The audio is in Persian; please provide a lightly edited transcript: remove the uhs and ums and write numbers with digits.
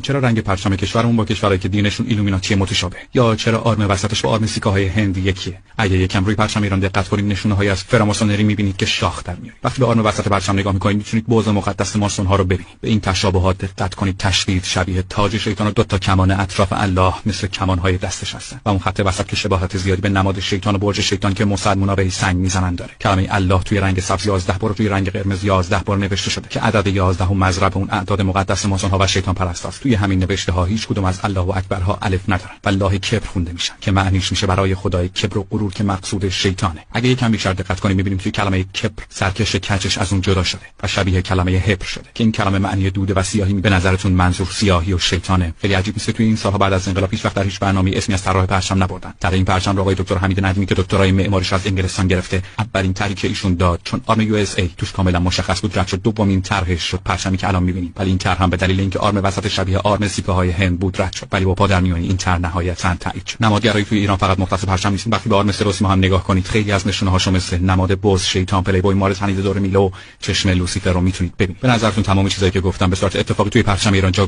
چرا رنگ پرچم کشورمون با کشورایی که دینشون ایلومیناتی متشابه؟ یا چرا آرم وسطش با آرم سیکاهای هند یکیه؟ اگه یکم روی پرچم ایران دقت کنید نشونه‌هایی از فراماسونری می‌بینید که شاخ در میاد. وقتی به آرم وسط پرچم نگاه می‌کنید می‌تونید بوز مقدس ماسون‌ها رو ببینید. به این تشابهات دقت کنید. تشدید شبیه تاج شیطان و دو تا کمان اطراف الله مثل کمان‌های دستش هستن. و اون خط وسط که شباهت زیادی به نماد شیطان و برج شیطان که مسلمان‌ها به سنگ می‌زنن داره. کلمه الله توی رنگ سبز 11 بار، توی رنگ قرمز 11 بار نوشته شده که عدد 11 هم مضرب اون اعداد مقدس ماسون‌ها و شیطان پرستاست. توی همین نوشته‌ها هیچ کدوم از الله و اکبرها الف ندارن. والله کبر خونده میشن که معنیش میشه برای خدای کبر و غرور که مقصود شیطانه. اگه یکم بیشتر دقت کنیم می‌بینیم توی کلمه کبر سرکش کجش از اون جدا شده و شبیه کلمه هبر شده که این کلمه معنی دوده و سیاهی به نظرتون منظور سیاهی و شیطانه؟ خیلی عجیب نیست توی این سال‌ها بعد از انقلاب هیچ وقت در هیچ برنامه‌ای اسمی از طراح پرچم نبردن. در این پرچم رو آقای دکتر حمید ندیمی که دکترای معماریش از انگلستان گرفته اولین طرحی که ایشون داد، چون آرم یو اس ای توش کاملا مشخص بود، رد شد. دومین طرحش شد پرچمی که الان می‌بینیم. ولی این طرح هم به دلیل اینکه آرم وسط شبیه آرم سیپاهای هند بود رد شد. ولی با پادرمیونی این طرح نهایتاً تایید شد. نمادگرایی توی ایران فقط مختص پرچم نیست. وقتی به آرم سروسی ما هم نگاه کنید خیلی از نشونه‌هاشو مثل نماد بز، شیطان، پلی بوی، مار تنیده دور میلو، چشم لوسیفر رو میتونید ببینید. به نظرتون تمام چیزایی که گفتم به صورت اتفاقی توی پرچم ایران جا